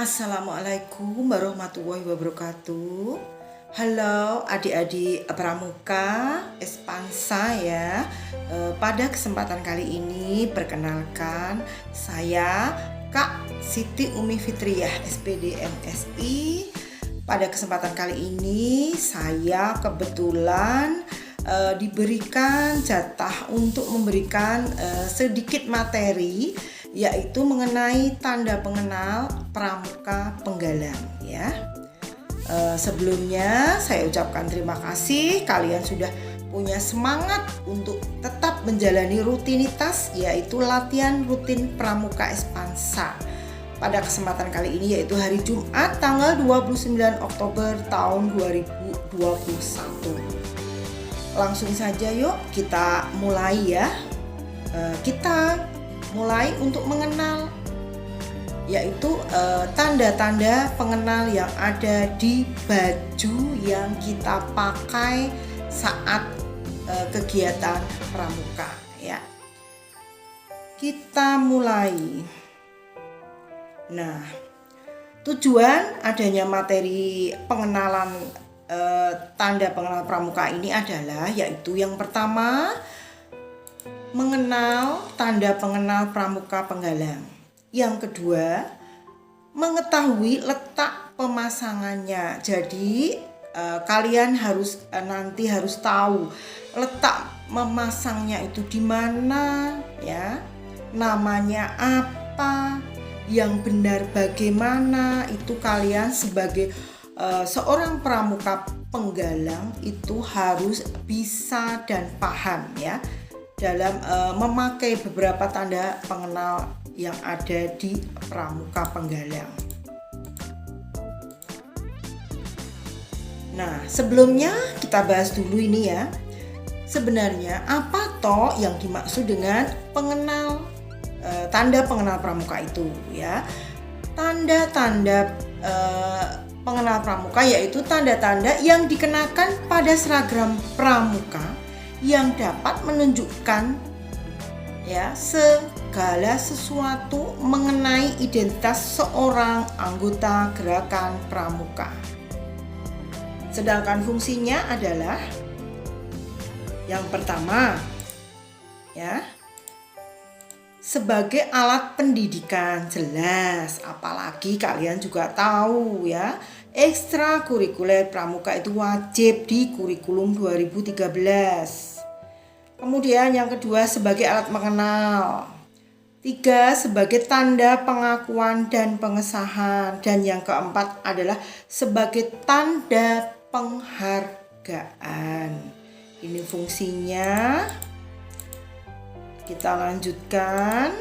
Assalamualaikum warahmatullahi wabarakatuh. Halo adik-adik pramuka Espansa ya. Pada kesempatan kali ini perkenalkan saya Kak Siti Umi Fitriah SPD MSI. Pada kesempatan kali ini saya kebetulan diberikan jatah untuk memberikan sedikit materi, yaitu mengenai tanda pengenal pramuka penggalang ya. Sebelumnya saya ucapkan terima kasih kalian sudah punya semangat untuk tetap menjalani rutinitas, yaitu latihan rutin pramuka Espansa pada kesempatan kali ini, yaitu hari Jumat tanggal 29 Oktober tahun 2021. Langsung saja yuk kita mulai ya. Kita mulai untuk mengenal, yaitu tanda-tanda pengenal yang ada di baju yang kita pakai saat kegiatan pramuka ya. Kita mulai. Nah, tujuan adanya materi pengenalan tanda pengenal pramuka ini adalah, yaitu yang pertama, mengenal tanda pengenal pramuka penggalang. Yang kedua, mengetahui letak pemasangannya. Jadi kalian harus tahu letak memasangnya itu di mana ya. Namanya apa, yang benar bagaimana, itu kalian sebagai seorang pramuka penggalang itu harus bisa dan paham ya dalam memakai beberapa tanda pengenal yang ada di pramuka penggalang. Nah, sebelumnya kita bahas dulu ini ya. Sebenarnya apa toh yang dimaksud dengan pengenal tanda pengenal pramuka itu ya. Tanda-tanda pengenal pramuka yaitu tanda-tanda yang dikenakan pada seragam pramuka yang dapat menunjukkan ya segala sesuatu mengenai identitas seorang anggota gerakan pramuka. Sedangkan fungsinya adalah yang pertama ya, sebagai alat pendidikan, jelas, apalagi kalian juga tahu ya, ekstrakurikuler pramuka itu wajib di kurikulum 2013. Kemudian yang kedua sebagai alat mengenal. 3 sebagai tanda pengakuan dan pengesahan. Dan yang keempat adalah sebagai tanda penghargaan. Ini fungsinya. Kita lanjutkan.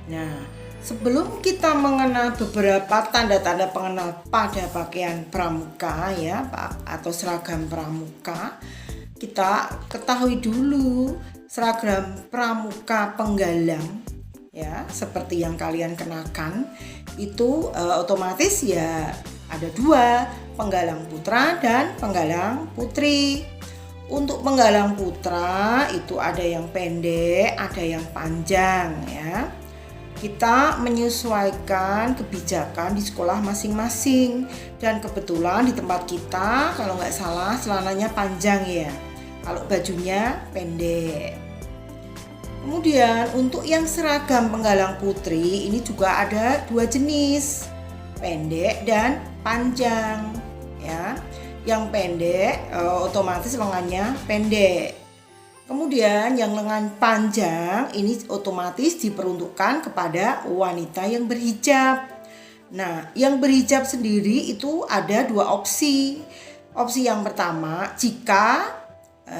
Nah, sebelum kita mengenal beberapa tanda-tanda pengenal pada pakaian pramuka ya, atau seragam pramuka, kita ketahui dulu seragam pramuka penggalang ya, seperti yang kalian kenakan itu otomatis ya ada 2, penggalang putra dan penggalang putri. Untuk penggalang putra itu ada yang pendek, ada yang panjang ya. Kita menyesuaikan kebijakan di sekolah masing-masing, dan kebetulan di tempat kita kalau nggak salah celananya panjang ya, kalau bajunya pendek. Kemudian untuk yang seragam penggalang putri ini juga ada 2 jenis, pendek dan panjang ya. Yang pendek otomatis lengannya pendek. Kemudian yang lengan panjang ini otomatis diperuntukkan kepada wanita yang berhijab. Nah, yang berhijab sendiri itu ada 2 opsi. Opsi yang pertama, jika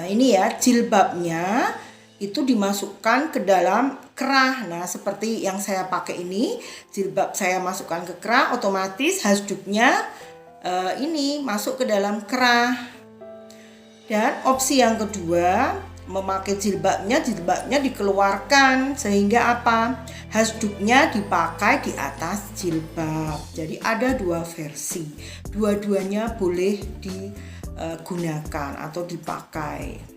ini ya jilbabnya itu dimasukkan ke dalam kerah. Nah, seperti yang saya pakai ini, jilbab saya masukkan ke kerah, otomatis hasduknya ini masuk ke dalam kerah. Dan opsi yang kedua, memakai jilbabnya dikeluarkan, sehingga apa? Hasduknya dipakai di atas jilbab. Jadi ada 2 versi. Dua-duanya boleh digunakan atau dipakai.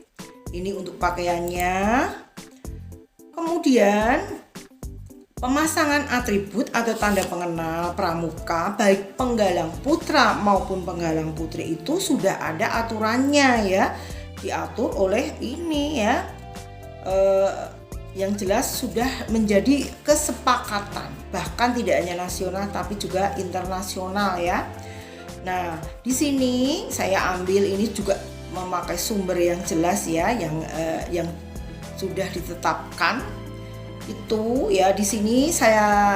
Ini untuk pakaiannya. Kemudian Pemasangan atribut atau tanda pengenal pramuka baik penggalang putra maupun penggalang putri itu sudah ada aturannya ya, diatur oleh ini ya, yang jelas sudah menjadi kesepakatan bahkan tidak hanya nasional tapi juga internasional ya. Nah di sini saya ambil ini juga memakai sumber yang jelas ya, yang sudah ditetapkan itu ya. Di sini saya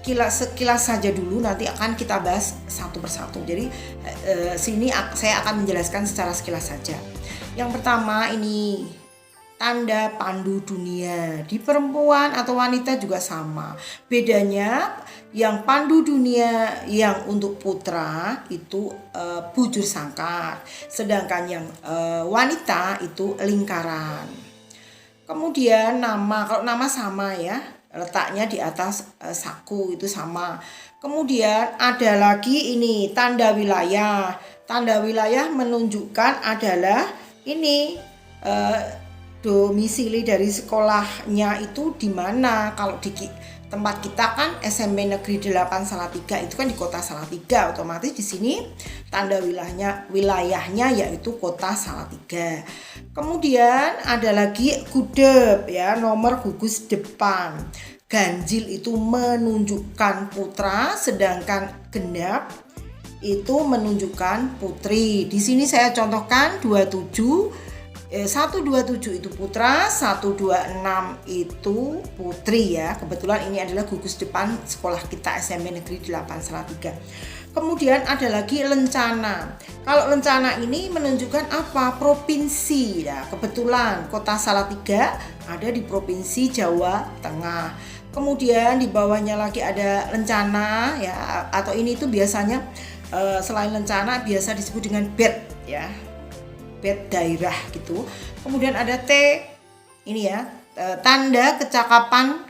sekilas saja dulu, nanti akan kita bahas satu persatu. Jadi sini saya akan menjelaskan secara sekilas saja. Yang pertama ini tanda pandu dunia. Di perempuan atau wanita juga sama. Bedanya yang pandu dunia yang untuk putra itu bujur sangkar, sedangkan yang wanita itu lingkaran. Kemudian nama, kalau nama sama ya, letaknya di atas saku itu sama. Kemudian ada lagi ini tanda wilayah. Tanda wilayah menunjukkan adalah ini domisili dari sekolahnya itu di mana. Kalau di tempat kita kan SMP Negeri 8 Salatiga itu kan di Kota Salatiga, otomatis di sini tanda wilayahnya yaitu Kota Salatiga. Kemudian ada lagi gudep ya, nomor gugus depan. Ganjil itu menunjukkan putra, sedangkan genap itu menunjukkan putri. Di sini saya contohkan 127 itu putra, 126 itu putri ya. Kebetulan ini adalah gugus depan sekolah kita SMP Negeri 8 Salatiga. Kemudian ada lagi lencana. Kalau lencana ini menunjukkan apa? Provinsi ya. Kebetulan Kota Salatiga ada di Provinsi Jawa Tengah. Kemudian di bawahnya lagi ada lencana ya, atau ini itu biasanya selain lencana biasa disebut dengan bed ya. Bed daerah gitu. Kemudian ada T ini ya, tanda kecakapan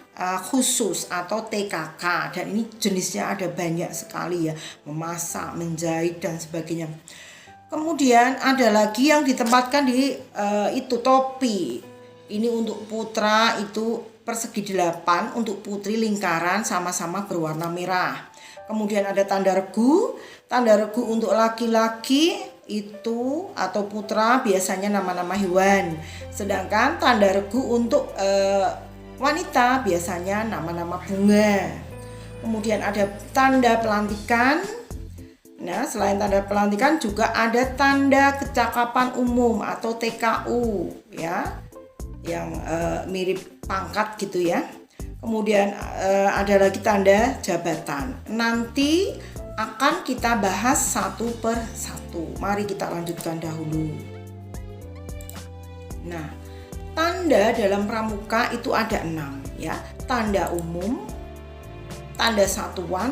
khusus atau TKK, dan ini jenisnya ada banyak sekali ya, memasak, menjahit dan sebagainya. Kemudian ada lagi yang ditempatkan di itu topi. Ini untuk putra itu persegi 8, untuk putri lingkaran sama-sama berwarna merah. Kemudian ada tanda regu. Tanda regu untuk laki-laki itu atau putra biasanya nama-nama hewan, sedangkan tanda regu untuk wanita biasanya nama-nama bunga. Kemudian ada tanda pelantikan. Nah, selain tanda pelantikan juga ada tanda kecakapan umum atau TKU ya, yang mirip pangkat gitu ya. Kemudian ada lagi tanda jabatan. Nanti akan kita bahas satu per satu. Mari kita lanjutkan dahulu. Nah, tanda dalam pramuka itu ada 6 ya. Tanda umum, tanda satuan,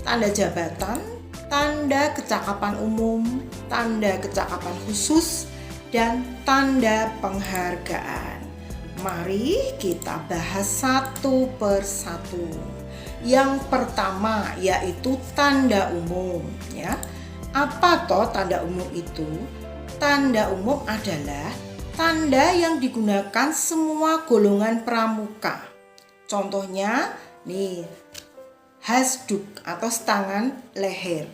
tanda jabatan, tanda kecakapan umum, tanda kecakapan khusus, dan tanda penghargaan. Mari kita bahas satu per satu. Yang pertama yaitu tanda umum ya. Apa toh tanda umum itu? Tanda umum adalah tanda yang digunakan semua golongan pramuka. Contohnya nih, hasduk atau setangan leher.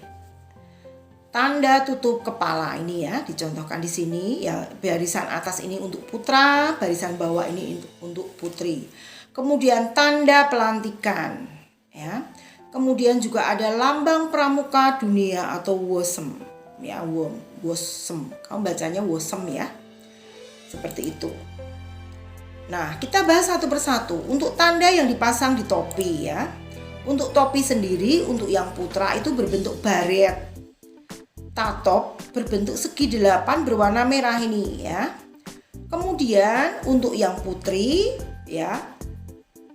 Tanda tutup kepala ini ya, dicontohkan di sini ya, barisan atas ini untuk putra, barisan bawah ini untuk putri. Kemudian tanda pelantikan ya. Kemudian juga ada lambang pramuka dunia atau wosem ya, wosem. Kamu bacanya wosem ya. Seperti itu. Nah, kita bahas satu persatu. Untuk tanda yang dipasang di topi ya. Untuk topi sendiri untuk yang putra itu berbentuk baret. Tatop berbentuk segi 8 berwarna merah ini ya. Kemudian untuk yang putri ya,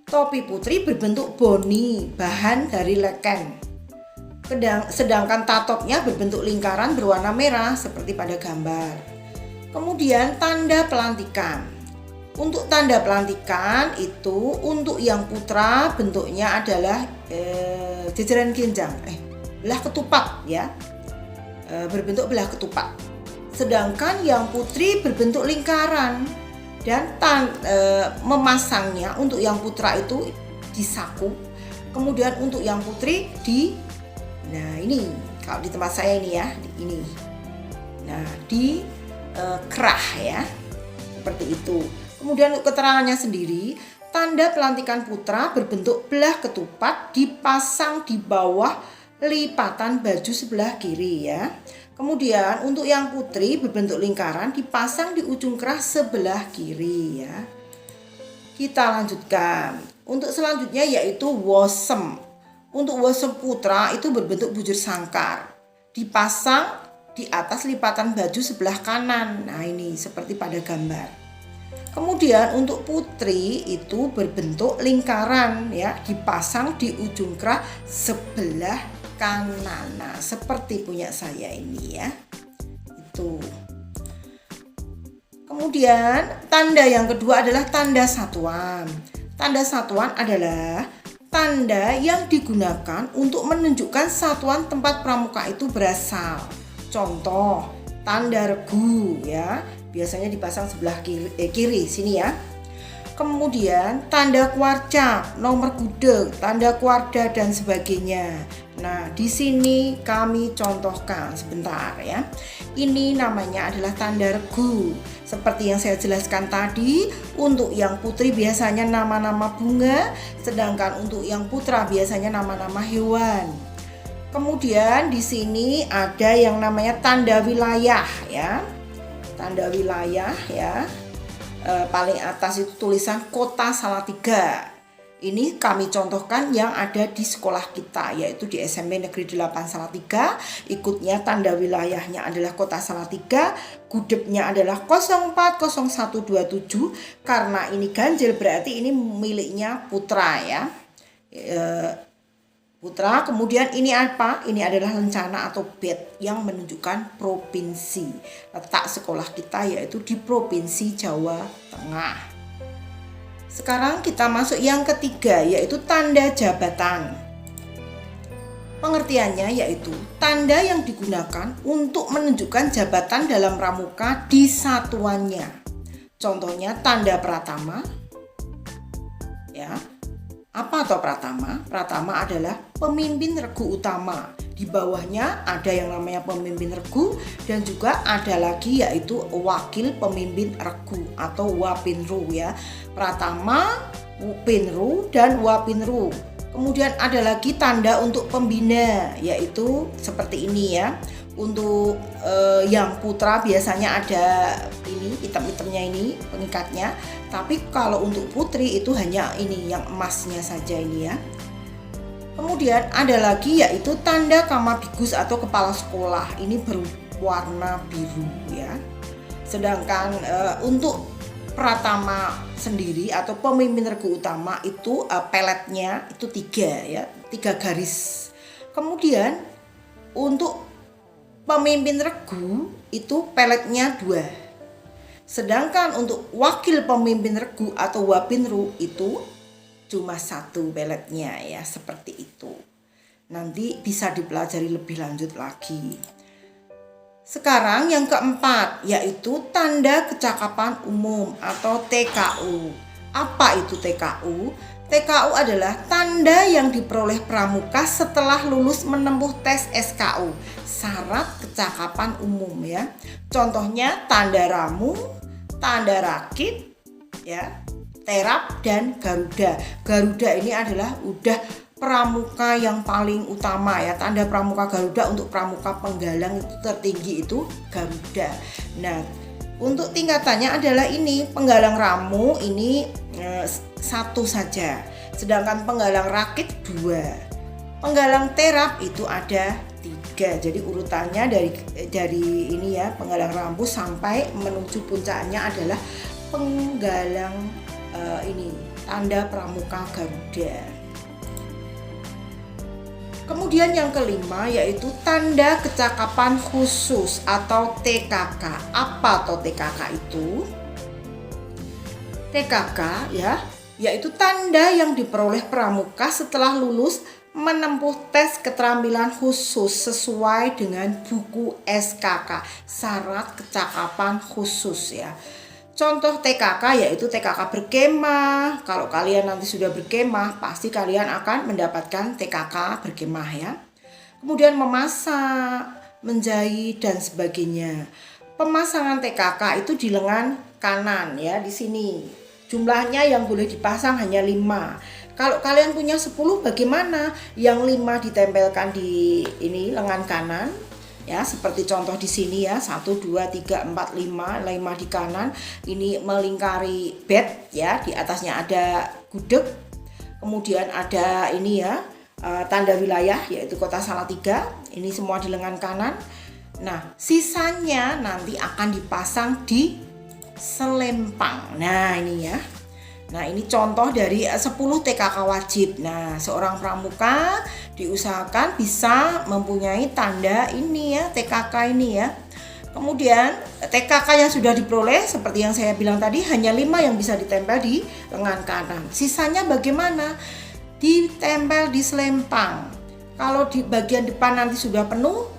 topi putri berbentuk boni, bahan dari leken. Sedangkan tatopnya berbentuk lingkaran berwarna merah seperti pada gambar. Kemudian tanda pelantikan. Untuk tanda pelantikan itu untuk yang putra bentuknya adalah jejeran ginjang, belah ketupat ya, berbentuk belah ketupat. Sedangkan yang putri berbentuk lingkaran. dan memasangnya untuk yang putra itu di saku, kemudian untuk yang putri nah ini kalau di tempat saya ini ya, ini. Nah, di kerah ya, seperti itu. Kemudian untuk keterangannya sendiri, tanda pelantikan putra berbentuk belah ketupat dipasang di bawah lipatan baju sebelah kiri ya. Kemudian untuk yang putri berbentuk lingkaran dipasang di ujung kerah sebelah kiri ya. Kita lanjutkan. Untuk selanjutnya yaitu wosem. Untuk wosem putra itu berbentuk bujur sangkar, dipasang di atas lipatan baju sebelah kanan. Nah ini seperti pada gambar. Kemudian untuk putri itu berbentuk lingkaran ya, dipasang di ujung kerah sebelah kanan. Nah seperti punya saya ini ya. Itu. Kemudian tanda yang kedua adalah tanda satuan. Tanda satuan adalah tanda yang digunakan untuk menunjukkan satuan tempat pramuka itu berasal. Contoh, tanda regu ya, biasanya dipasang sebelah kiri sini ya. Kemudian tanda kuarcap, nomor gudeg, tanda kuarda dan sebagainya. Nah, di sini kami contohkan sebentar ya. Ini namanya adalah tanda regu. Seperti yang saya jelaskan tadi, untuk yang putri biasanya nama-nama bunga, sedangkan untuk yang putra biasanya nama-nama hewan. Kemudian di sini ada yang namanya tanda wilayah ya. Tanda wilayah ya. Paling atas itu tulisan Kota Salatiga. Ini kami contohkan yang ada di sekolah kita, yaitu di SMP Negeri 8 Salatiga. Ikutnya tanda wilayahnya adalah Kota Salatiga, gudegnya adalah 040127. Karena ini ganjil berarti ini miliknya putra ya. Putra. Kemudian ini apa? Ini adalah lencana atau bed yang menunjukkan provinsi. Letak sekolah kita yaitu di Provinsi Jawa Tengah. Sekarang kita masuk yang ketiga, yaitu tanda jabatan. Pengertiannya yaitu tanda yang digunakan untuk menunjukkan jabatan dalam pramuka di satuannya. Contohnya tanda pratama ya. Apa atau pratama? Pratama adalah pemimpin regu utama. Di bawahnya ada yang namanya pemimpin regu dan juga ada lagi yaitu wakil pemimpin regu atau wapinru ya. Pratama, pinru dan wapinru. Kemudian ada lagi tanda untuk pembina yaitu seperti ini ya. Untuk yang putra biasanya ada ini hitam-hitamnya ini pengikatnya. Tapi kalau untuk putri itu hanya ini yang emasnya saja ini ya. Kemudian ada lagi yaitu tanda kamabigus atau kepala sekolah. Ini berwarna biru ya. Sedangkan untuk pratama sendiri atau pemimpin regu utama itu peletnya itu 3 ya, 3 garis. Kemudian untuk pemimpin regu itu peletnya 2. Sedangkan untuk wakil pemimpin regu atau wapinru itu cuma 1 peletnya ya, seperti itu. Nanti bisa dipelajari lebih lanjut lagi. Sekarang yang keempat yaitu tanda kecakapan umum atau TKU. Apa itu TKU? TKU adalah tanda yang diperoleh pramuka setelah lulus menempuh tes SKU, syarat kecakapan umum ya. Contohnya tanda ramu, tanda rakit ya, terap dan garuda. Garuda ini adalah udah pramuka yang paling utama ya. Tanda pramuka Garuda untuk pramuka penggalang itu tertinggi itu Garuda. Nah, untuk tingkatannya adalah ini penggalang ramu ini 1 saja. Sedangkan penggalang rakit 2. Penggalang terap itu ada 3. Jadi urutannya dari ini ya, penggalang ramu sampai menuju puncaknya adalah penggalang ini tanda pramuka Garuda. Kemudian yang kelima yaitu tanda kecakapan khusus atau TKK. Apa atau TKK itu? TKK ya, yaitu tanda yang diperoleh pramuka setelah lulus menempuh tes keterampilan khusus sesuai dengan buku SKK, syarat kecakapan khusus ya. contoh TKK yaitu TKK berkemah. Kalau kalian nanti sudah berkemah, pasti kalian akan mendapatkan TKK berkemah ya. Kemudian memasak, menjahit dan sebagainya. Pemasangan TKK itu di lengan kanan ya, di sini. Jumlahnya yang boleh dipasang hanya 5. Kalau kalian punya 10 bagaimana? Yang 5 ditempelkan di ini lengan kanan. Ya, seperti contoh di sini ya, 1 2 3 4 5 di kanan. Ini melingkari bed ya, di atasnya ada gudeg. Kemudian ada ini ya, tanda wilayah yaitu Kota Salatiga. Ini semua di lengan kanan. Nah, sisanya nanti akan dipasang di selempang. Nah, ini ya. Nah, ini contoh dari 10 TKK wajib. Nah, seorang pramuka diusahakan bisa mempunyai tanda ini ya, TKK ini ya. Kemudian TKK yang sudah diperoleh seperti yang saya bilang tadi hanya 5 yang bisa ditempel di lengan kanan. Sisanya bagaimana? Ditempel di selempang. Kalau di bagian depan nanti sudah penuh,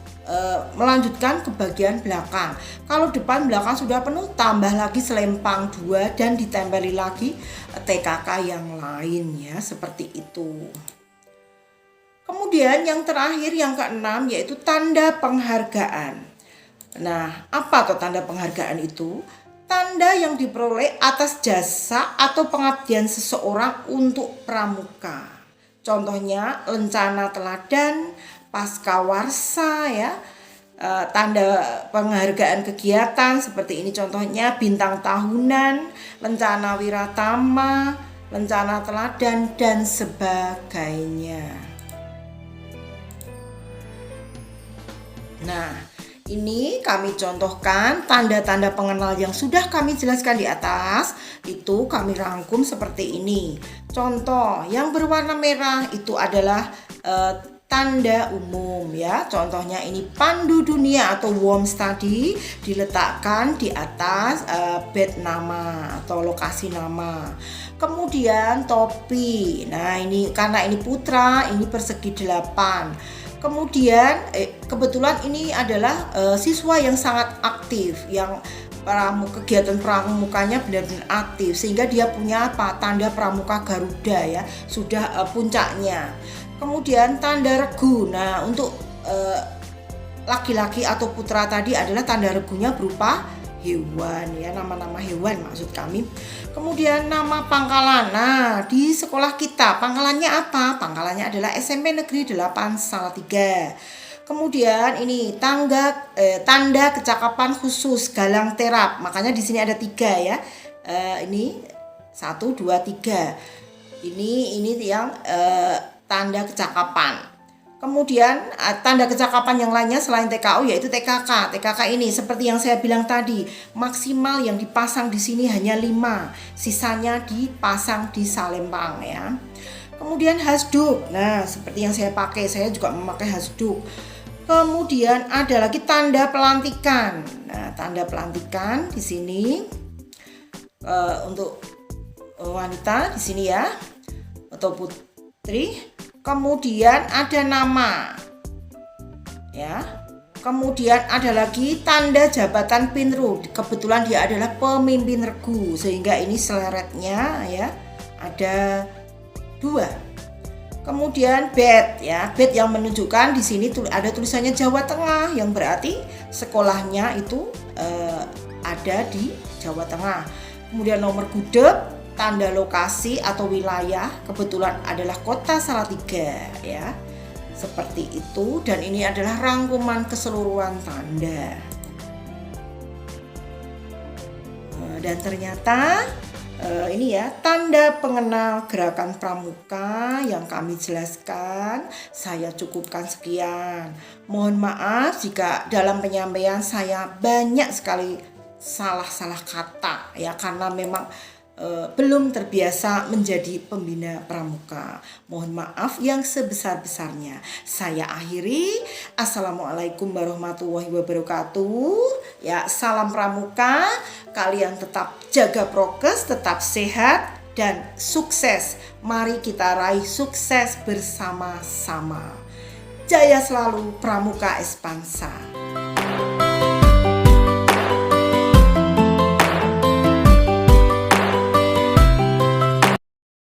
melanjutkan ke bagian belakang. Kalau depan belakang sudah penuh, tambah lagi selempang 2 dan ditempeli lagi TKK yang lain ya, seperti itu. Kemudian yang terakhir yang keenam yaitu tanda penghargaan. Nah, apa tuh tanda penghargaan itu? Tanda yang diperoleh atas jasa atau pengabdian seseorang untuk pramuka. Contohnya lencana teladan, pascawarsa ya, tanda penghargaan kegiatan seperti ini contohnya bintang tahunan, lencana wiratama, lencana teladan dan sebagainya. Nah, ini kami contohkan tanda-tanda pengenal yang sudah kami jelaskan di atas, itu kami rangkum seperti ini. Contoh yang berwarna merah itu adalah tanda umum ya. Contohnya ini pandu dunia atau warm study diletakkan di atas bed nama atau lokasi nama. Kemudian topi. Nah, ini karena ini putra, ini persegi 8. Kemudian kebetulan ini adalah siswa yang sangat aktif, yang kegiatan pramukanya benar-benar aktif sehingga dia punya tanda pramuka Garuda ya, sudah puncaknya. Kemudian tanda regu. Nah, untuk laki-laki atau putra tadi adalah tanda regunya berupa hewan ya, nama-nama hewan maksud kami. Kemudian nama pangkalan. Nah, di sekolah kita pangkalannya apa? Pangkalannya adalah SMP Negeri 8 Salatiga. Kemudian ini tanda kecakapan khusus Galang Terap. Makanya di sini ada 3 ya. Ini 1 2 3. Ini yang tanda kecakapan. Kemudian tanda kecakapan yang lainnya selain TKO yaitu TKK. TKK ini seperti yang saya bilang tadi, maksimal yang dipasang di sini hanya 5, sisanya dipasang di salempang ya. Kemudian hasduk. Nah, seperti yang saya pakai, saya juga memakai hasduk. Kemudian ada lagi tanda pelantikan. Nah, tanda pelantikan di sini untuk wanita di sini ya, atau putri. Kemudian ada nama ya. Kemudian ada lagi tanda jabatan pinru. Kebetulan dia adalah pemimpin regu sehingga ini seleretnya ya ada 2. Kemudian bed ya, bed yang menunjukkan di sini ada tulisannya Jawa Tengah yang berarti sekolahnya itu ada di Jawa Tengah. Kemudian nomor gudeg, tanda lokasi atau wilayah kebetulan adalah Kota Salatiga ya. Seperti itu, dan ini adalah rangkuman keseluruhan tanda. Dan ternyata ini ya tanda pengenal gerakan pramuka yang kami jelaskan. Saya cukupkan sekian. Mohon maaf jika dalam penyampaian saya banyak sekali salah-salah kata ya, karena memang belum terbiasa menjadi pembina pramuka. Mohon maaf yang sebesar-besarnya. Saya akhiri. Assalamualaikum warahmatullahi wabarakatuh. Ya, salam pramuka. Kalian tetap jaga prokes, tetap sehat dan sukses. Mari kita raih sukses bersama-sama. Jaya selalu Pramuka Espansa.